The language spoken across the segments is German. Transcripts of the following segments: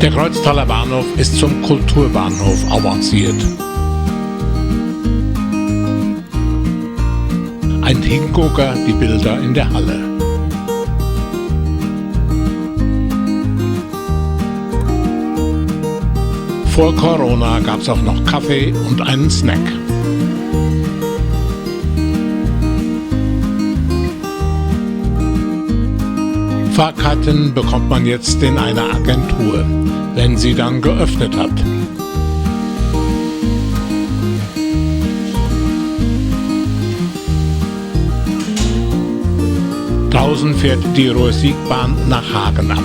Der Kreuztaler Bahnhof ist zum Kulturbahnhof avanciert. Ein Hingucker, die Bilder in der Halle. Vor Corona gab's auch noch Kaffee und einen Snack. Fahrkarten bekommt man jetzt in einer Agentur, wenn sie dann geöffnet hat. Draußen fährt die Ruhr-Sieg-Bahn nach Hagen ab.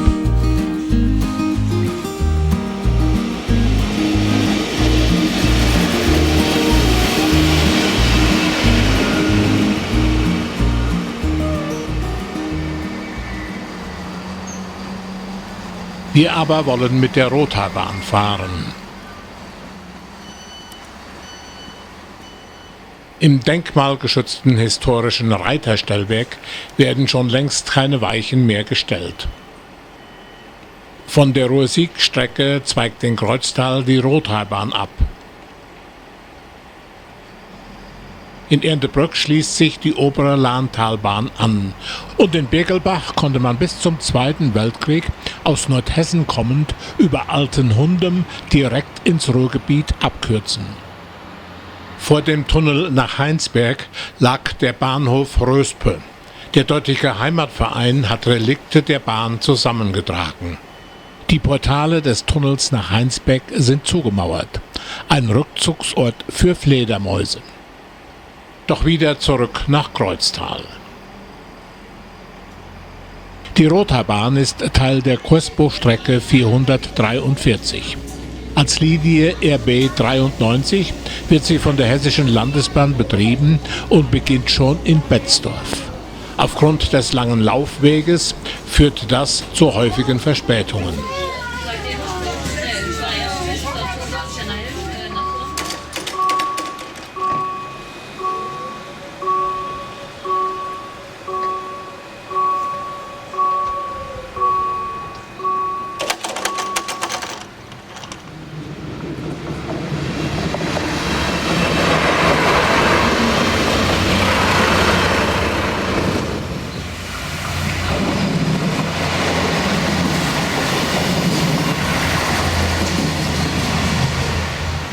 Wir aber wollen mit der Rothaarbahn fahren. Im denkmalgeschützten historischen Reiterstellwerk werden schon längst keine Weichen mehr gestellt. Von der Ruhr-Sieg-Strecke zweigt in Kreuztal die Rothaarbahn ab. In Erndtebrück schließt sich die obere Lahntalbahn an und in Birkelbach konnte man bis zum Zweiten Weltkrieg aus Nordhessen kommend über Altenhundem direkt ins Ruhrgebiet abkürzen. Vor dem Tunnel nach Heinsberg lag der Bahnhof Röspe. Der dortige Heimatverein hat Relikte der Bahn zusammengetragen. Die Portale des Tunnels nach Heinsberg sind zugemauert. Ein Rückzugsort für Fledermäuse. Doch wieder zurück nach Kreuztal. Die Rothaarbahn ist Teil der Kursbuchstrecke 443. Als Linie RB 93 wird sie von der Hessischen Landesbahn betrieben und beginnt schon in Betzdorf. Aufgrund des langen Laufweges führt das zu häufigen Verspätungen.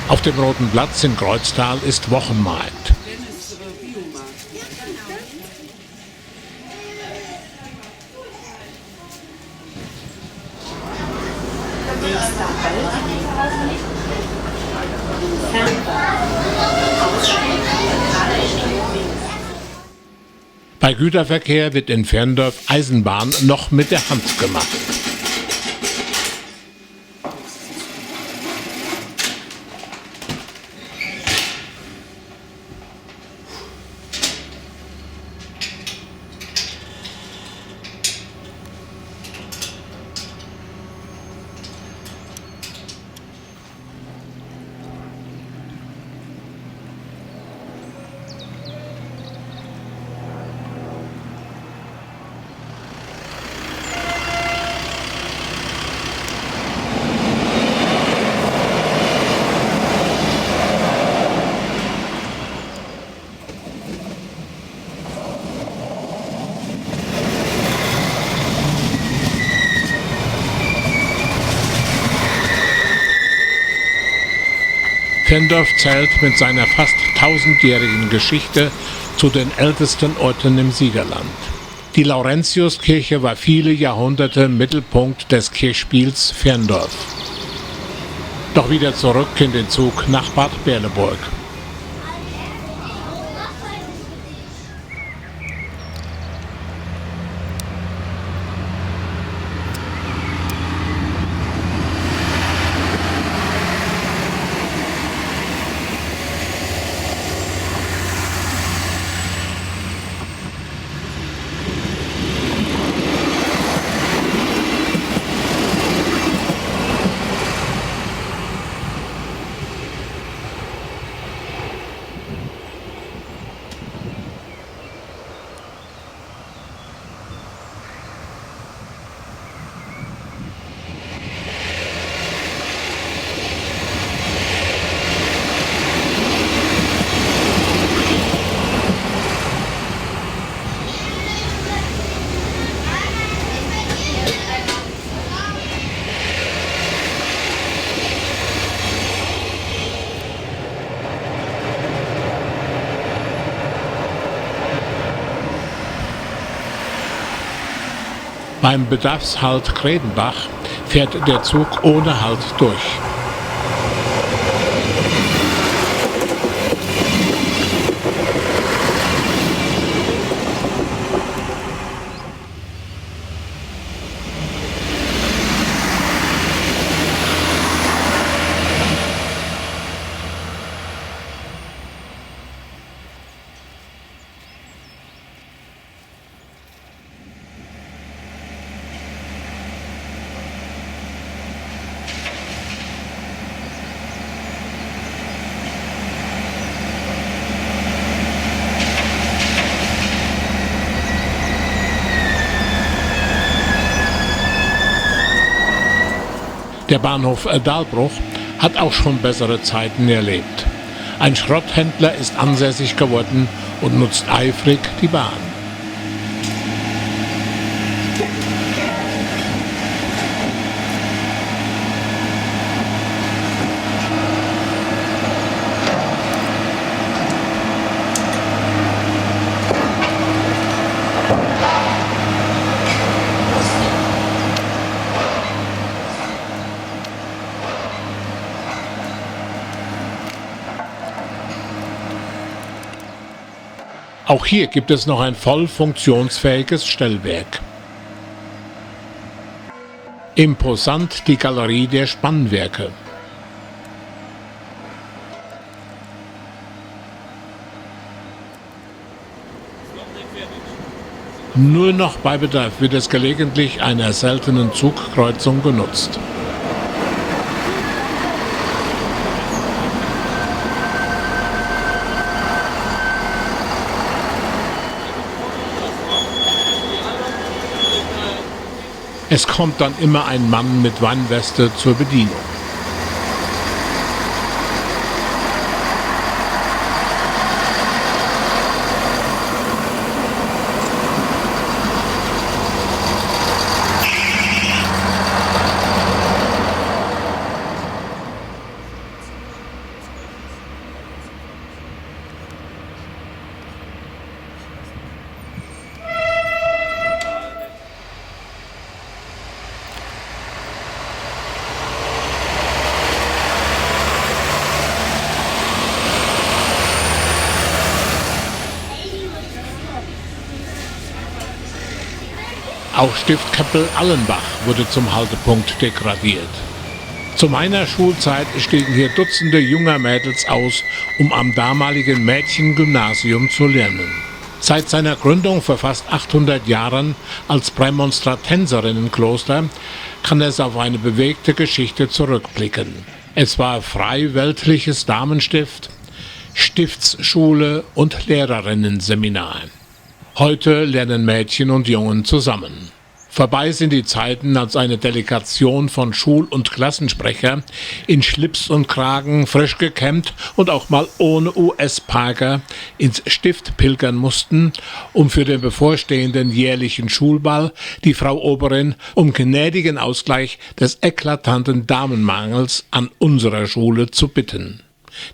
Auf dem Roten Platz in Kreuztal ist Wochenmarkt. Bei Güterverkehr wird in Ferndorf Eisenbahn noch mit der Hand gemacht. Ferndorf zählt mit seiner fast 1000-jährigen Geschichte zu den ältesten Orten im Siegerland. Die Laurentiuskirche war viele Jahrhunderte Mittelpunkt des Kirchspiels Ferndorf. Doch wieder zurück in den Zug nach Bad Berleburg. Beim Bedarfshalt Kredenbach fährt der Zug ohne Halt durch. Der Bahnhof Dahlbruch hat auch schon bessere Zeiten erlebt. Ein Schrotthändler ist ansässig geworden und nutzt eifrig die Bahn. Auch hier gibt es noch ein voll funktionsfähiges Stellwerk. Imposant die Galerie der Spannwerke. Nur noch bei Bedarf wird es gelegentlich einer seltenen Zugkreuzung genutzt. Es kommt dann immer ein Mann mit Weinweste zur Bedienung. Auch Stift Keppel-Allenbach wurde zum Haltepunkt degradiert. Zu meiner Schulzeit stiegen hier Dutzende junger Mädels aus, um am damaligen Mädchengymnasium zu lernen. Seit seiner Gründung vor fast 800 Jahren als Prämonstratenserinnenkloster kann es auf eine bewegte Geschichte zurückblicken. Es war frei weltliches Damenstift, Stiftsschule und Lehrerinnenseminar. Heute lernen Mädchen und Jungen zusammen. Vorbei sind die Zeiten, als eine Delegation von Schul- und Klassensprecher in Schlips und Kragen, frisch gekämmt und auch mal ohne US-Parker ins Stift pilgern mussten, um für den bevorstehenden jährlichen Schulball die Frau Oberin um gnädigen Ausgleich des eklatanten Damenmangels an unserer Schule zu bitten.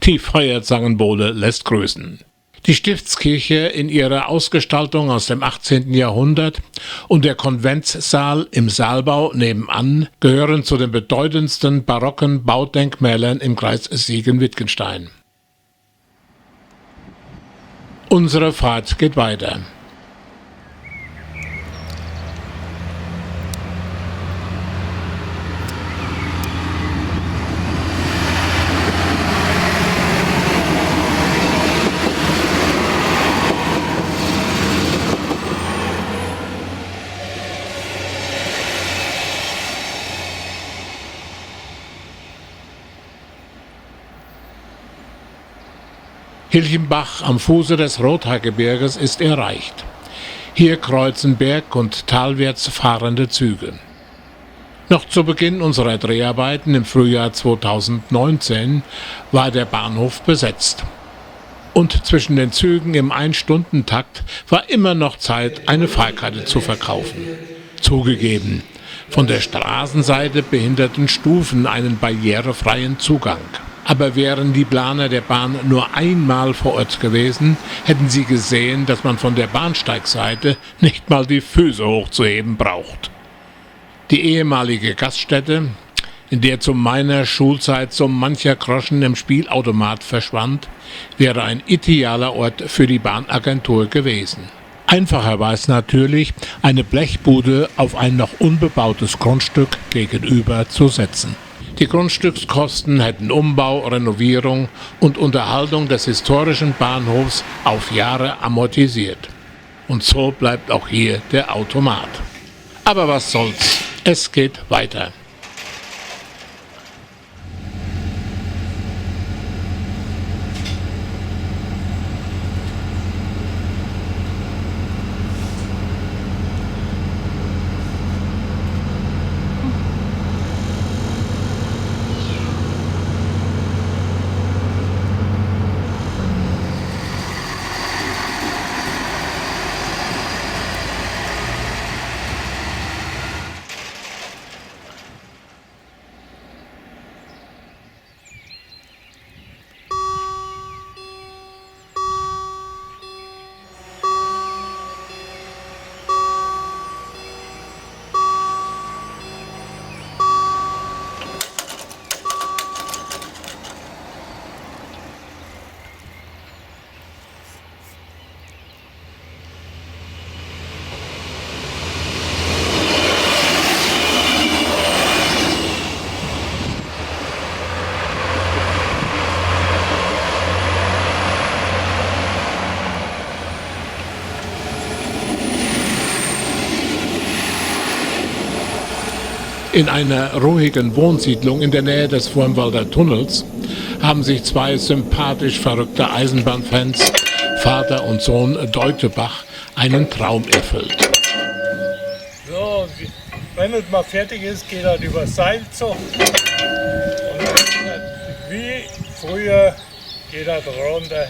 Die Feuerzangenbowle lässt grüßen. Die Stiftskirche in ihrer Ausgestaltung aus dem 18. Jahrhundert und der Konventssaal im Saalbau nebenan gehören zu den bedeutendsten barocken Baudenkmälern im Kreis Siegen-Wittgenstein. Unsere Fahrt geht weiter. Hilchenbach am Fuße des Rothaargebirges ist erreicht. Hier kreuzen berg- und talwärts fahrende Züge. Noch zu Beginn unserer Dreharbeiten im Frühjahr 2019 war der Bahnhof besetzt. Und zwischen den Zügen im Ein-Stunden-Takt war immer noch Zeit, eine Fahrkarte zu verkaufen. Zugegeben, von der Straßenseite behinderten Stufen einen barrierefreien Zugang. Aber wären die Planer der Bahn nur einmal vor Ort gewesen, hätten sie gesehen, dass man von der Bahnsteigseite nicht mal die Füße hochzuheben braucht. Die ehemalige Gaststätte, in der zu meiner Schulzeit so mancher Groschen im Spielautomat verschwand, wäre ein idealer Ort für die Bahnagentur gewesen. Einfacher war es natürlich, eine Blechbude auf ein noch unbebautes Grundstück gegenüber zu setzen. Die Grundstückskosten hätten Umbau, Renovierung und Unterhaltung des historischen Bahnhofs auf Jahre amortisiert. Und so bleibt auch hier der Automat. Aber was soll's, es geht weiter. In einer ruhigen Wohnsiedlung in der Nähe des Vormwalder Tunnels haben sich zwei sympathisch verrückte Eisenbahnfans, Vater und Sohn Deutebach, einen Traum erfüllt. So, wenn es mal fertig ist, geht das über Seilzug. Und dann, wie früher geht das runter.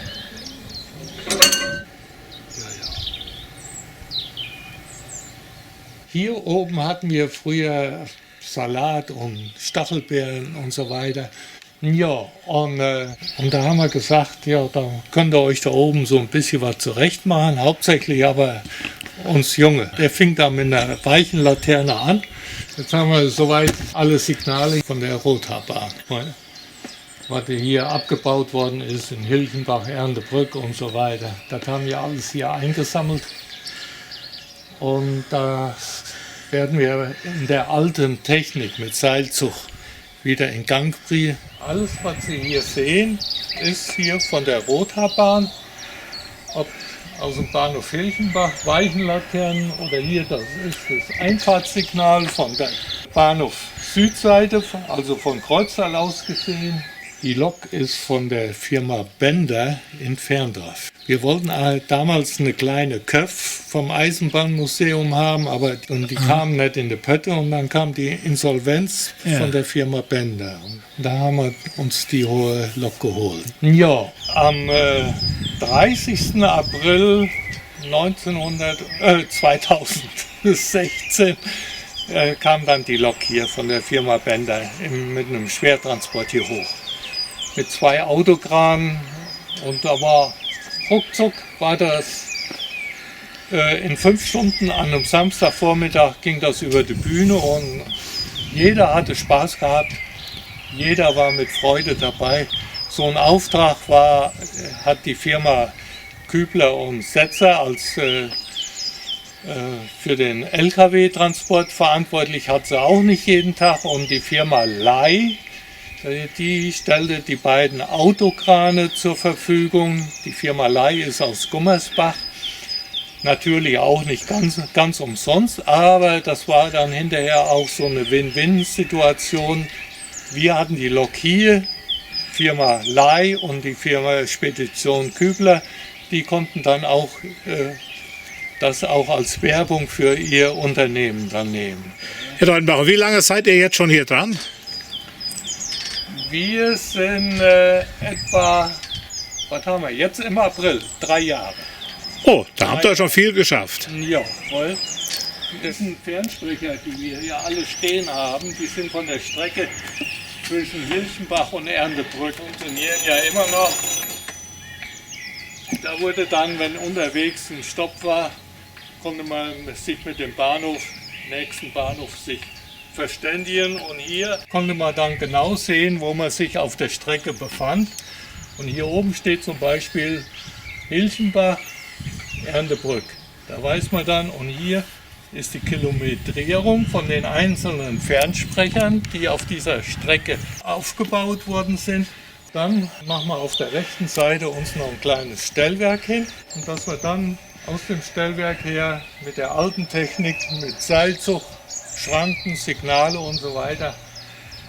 Hier oben hatten wir früher Salat und Stachelbeeren und so weiter. Ja, und da haben wir gesagt, ja, da könnt ihr euch da oben so ein bisschen was zurecht machen, hauptsächlich aber uns Junge. Der fing da mit einer weichen Laterne an. Jetzt haben wir soweit alle Signale von der Rothaarbahn, was hier abgebaut worden ist in Hilchenbach, Erndtebrück und so weiter. Das haben wir alles hier eingesammelt. Und da werden wir in der alten Technik mit Seilzug wieder in Gang bringen. Alles, was Sie hier sehen, ist hier von der Rothaarbahn, ob aus dem Bahnhof Hilchenbach, Weichenlaternen oder hier, das ist das Einfahrtssignal von der Bahnhof Südseite, also von Kreuztal aus gesehen. Die Lok ist von der Firma Bender in Ferndorf. Wir wollten damals eine kleine Köpf vom Eisenbahnmuseum haben, aber die kamen nicht in die Pötte und dann kam die Insolvenz von der Firma Bender. Und da haben wir uns die hohe Lok geholt. Ja, am 30. April 2016 kam dann die Lok hier von der Firma Bender mit einem Schwertransport hier hoch. Mit 2 Autokranen und da war ruckzuck war das in 5 Stunden an einem Samstagvormittag ging das über die Bühne und jeder hatte Spaß gehabt, jeder war mit Freude dabei. So ein Auftrag hat die Firma Kübler und Setzer als für den LKW-Transport verantwortlich, hat sie auch nicht jeden Tag und die Firma Ley, die stellte die beiden Autokrane zur Verfügung. Die Firma Ley ist aus Gummersbach. Natürlich auch nicht ganz umsonst, aber das war dann hinterher auch so eine Win-Win-Situation. Wir hatten die Lok hier, Firma Ley und die Firma Spedition Kübler, die konnten dann auch das auch als Werbung für ihr Unternehmen dann nehmen. Herr Deutenbacher, wie lange seid ihr jetzt schon hier dran? Wir sind etwa, was haben wir jetzt im April, 3 Jahre. Oh, da habt ihr schon viel geschafft. Jawohl. Das sind Fernsprecher, die wir hier alle stehen haben. Die sind von der Strecke zwischen Hilchenbach und Erndtebrück, funktionieren ja immer noch. Da wurde dann, wenn unterwegs ein Stopp war, konnte man sich mit dem nächsten Bahnhof sich verständigen. Und hier konnte man dann genau sehen, wo man sich auf der Strecke befand. Und hier oben steht zum Beispiel Hilchenbach, Erntebrück. Da weiß man dann, und hier ist die Kilometrierung von den einzelnen Fernsprechern, die auf dieser Strecke aufgebaut worden sind. Dann machen wir auf der rechten Seite uns noch ein kleines Stellwerk hin, und dass wir dann aus dem Stellwerk her mit der alten Technik, mit Seilzug, Schranken, Signale und so weiter,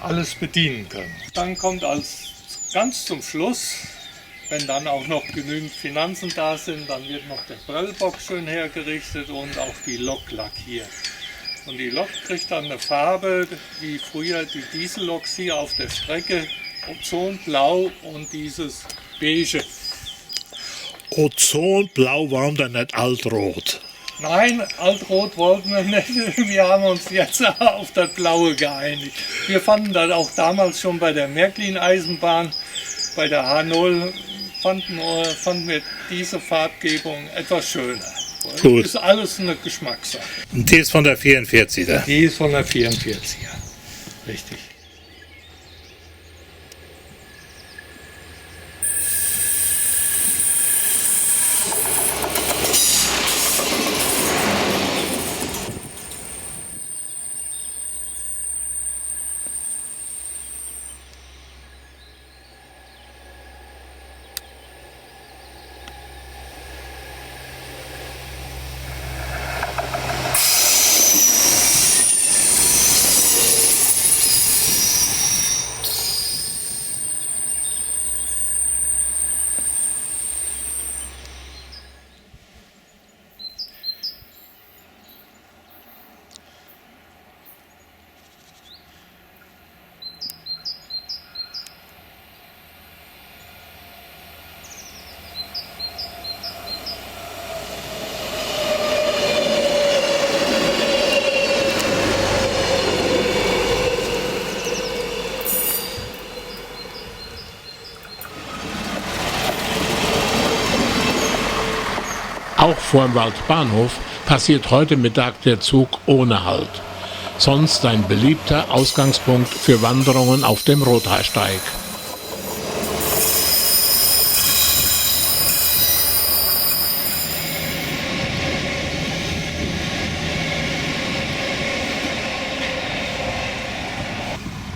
alles bedienen können. Dann kommt ganz zum Schluss, wenn dann auch noch genügend Finanzen da sind, dann wird noch der Prellbock schön hergerichtet und auch die Lok lackiert. Und die Lok kriegt dann eine Farbe, wie früher die Dieselloks hier auf der Strecke, Ozonblau und dieses Beige. Ozonblau, warum dann nicht altrot? Nein, altrot wollten wir nicht. Wir haben uns jetzt auf das Blaue geeinigt. Wir fanden das auch damals schon bei der Märklin-Eisenbahn, bei der H0, fanden wir diese Farbgebung etwas schöner. Gut. Das ist alles eine Geschmackssache. Und die ist von der 44er. Die ist von der 44er. Richtig. Auch vor dem Waldbahnhof passiert heute Mittag der Zug ohne Halt. Sonst ein beliebter Ausgangspunkt für Wanderungen auf dem Rothaarsteig.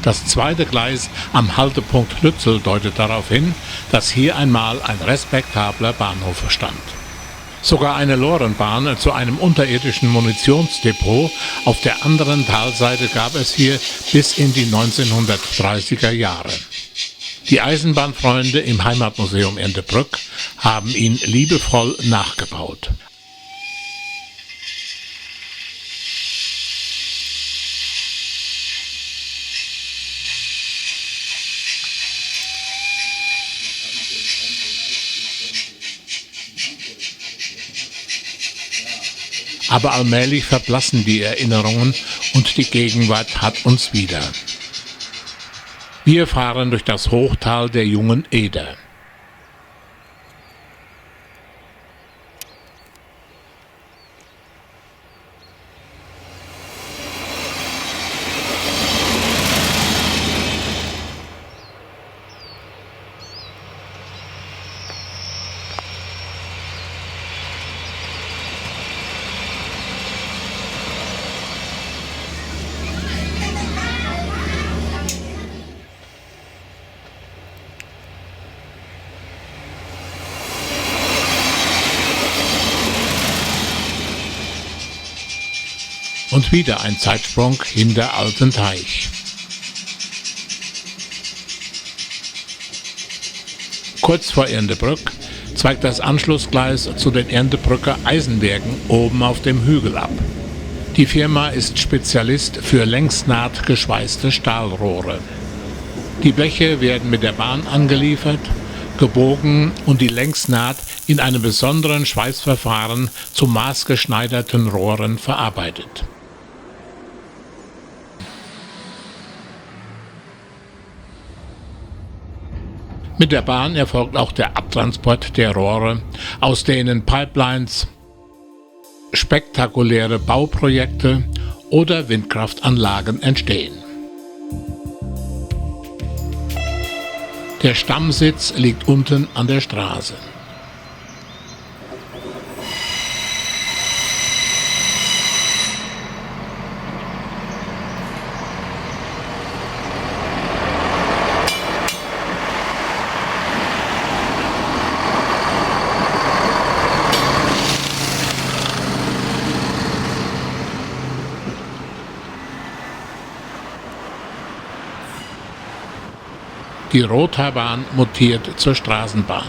Das zweite Gleis am Haltepunkt Lützel deutet darauf hin, dass hier einmal ein respektabler Bahnhof stand. Sogar eine Lorenbahn zu einem unterirdischen Munitionsdepot auf der anderen Talseite gab es hier bis in die 1930er Jahre. Die Eisenbahnfreunde im Heimatmuseum Erndtebrück haben ihn liebevoll nachgebaut. Aber allmählich verblassen die Erinnerungen und die Gegenwart hat uns wieder. Wir fahren durch das Hochtal der Jungen Eder. Und wieder ein Zeitsprung hinter Alten Teich. Kurz vor Erndtebrück zweigt das Anschlussgleis zu den Erndtebrücker Eisenwerken oben auf dem Hügel ab. Die Firma ist Spezialist für längsnahtgeschweißte Stahlrohre. Die Bleche werden mit der Bahn angeliefert, gebogen und die Längsnaht in einem besonderen Schweißverfahren zu maßgeschneiderten Rohren verarbeitet. Mit der Bahn erfolgt auch der Abtransport der Rohre, aus denen Pipelines, spektakuläre Bauprojekte oder Windkraftanlagen entstehen. Der Stammsitz liegt unten an der Straße. Die Rothaarbahn mutiert zur Straßenbahn.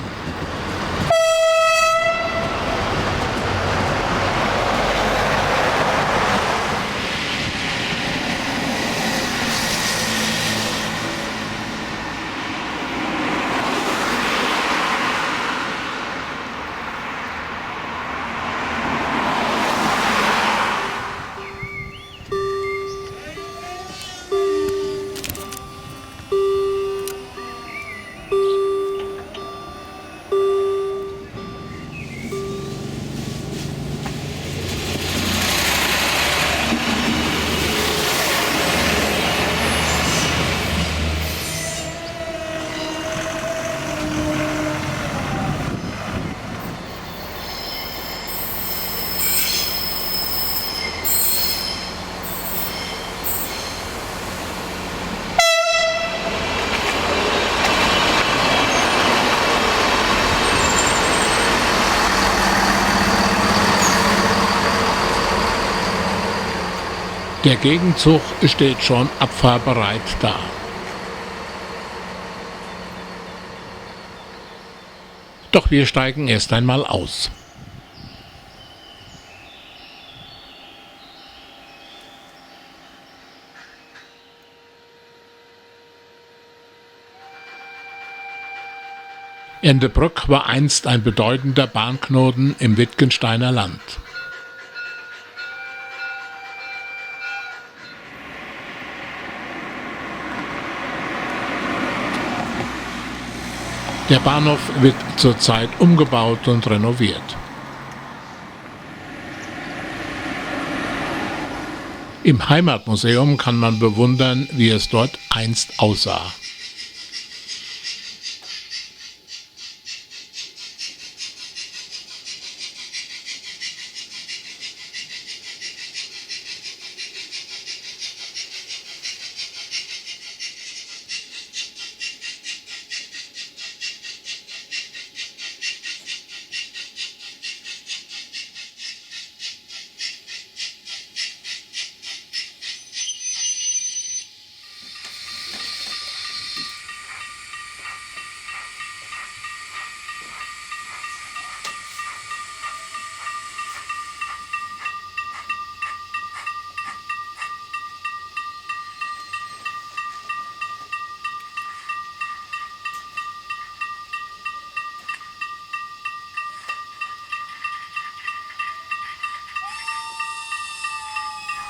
Der Gegenzug steht schon abfahrbereit da. Doch wir steigen erst einmal aus. Endebrück war einst ein bedeutender Bahnknoten im Wittgensteiner Land. Der Bahnhof wird zurzeit umgebaut und renoviert. Im Heimatmuseum kann man bewundern, wie es dort einst aussah.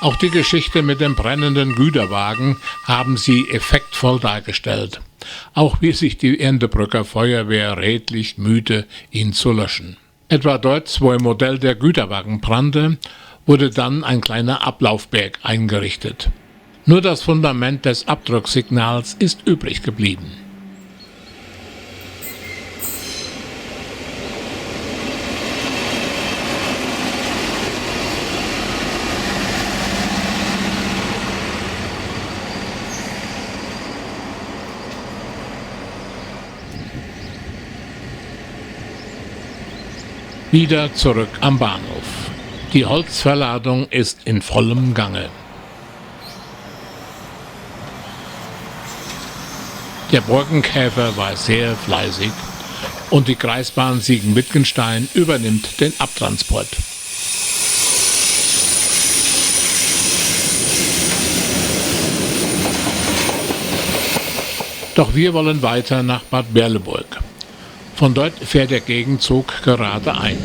Auch die Geschichte mit dem brennenden Güterwagen haben sie effektvoll dargestellt. Auch wie sich die Endebrücker Feuerwehr redlich mühte, ihn zu löschen. Etwa dort, wo im Modell der Güterwagen brannte, wurde dann ein kleiner Ablaufberg eingerichtet. Nur das Fundament des Abdrucksignals ist übrig geblieben. Wieder zurück am Bahnhof. Die Holzverladung ist in vollem Gange. Der Borkenkäfer war sehr fleißig und die Kreisbahn Siegen-Wittgenstein übernimmt den Abtransport. Doch wir wollen weiter nach Bad Berleburg. Von dort fährt der Gegenzug gerade ein.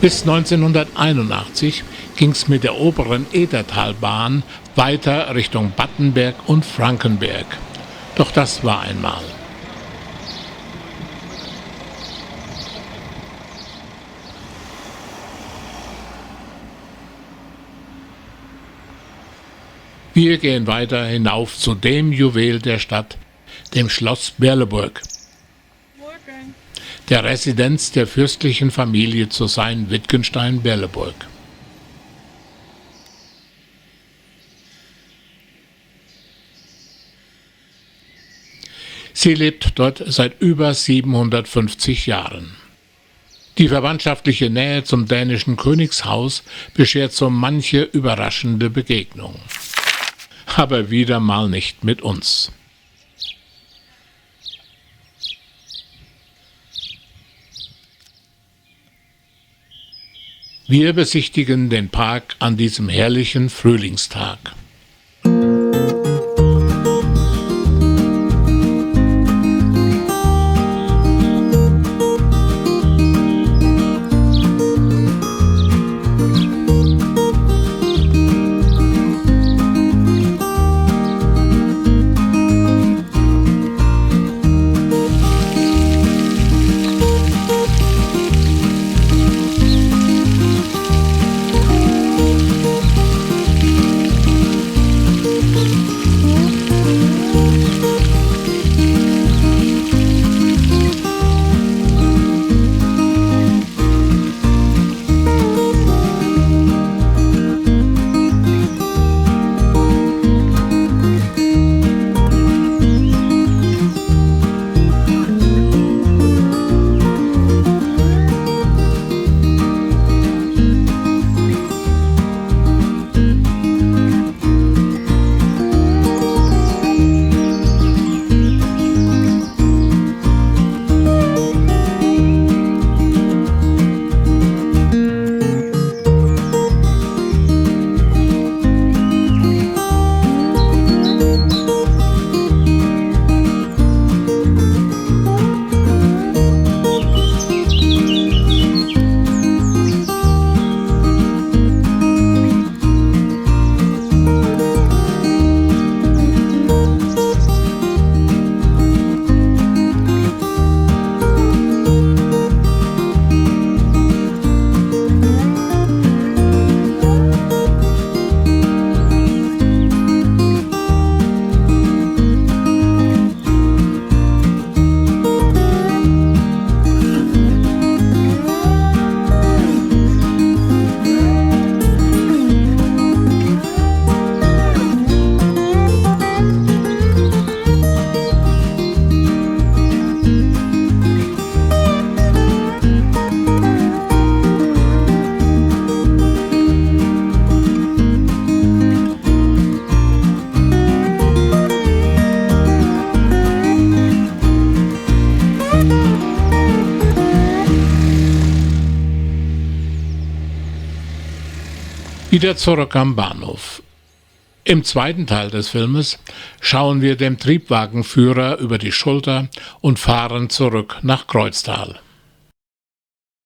Bis 1981 ging es mit der oberen Edertalbahn weiter Richtung Battenberg und Frankenberg. Doch das war einmal. Wir gehen weiter hinauf zu dem Juwel der Stadt, dem Schloss Berleburg, der Residenz der fürstlichen Familie zu Sayn-Wittgenstein-Berleburg. Sie lebt dort seit über 750 Jahren. Die verwandtschaftliche Nähe zum dänischen Königshaus beschert so manche überraschende Begegnung. Aber wieder mal nicht mit uns. Wir besichtigen den Park an diesem herrlichen Frühlingstag. Wieder zurück am Bahnhof. Im zweiten Teil des Filmes schauen wir dem Triebwagenführer über die Schulter und fahren zurück nach Kreuztal.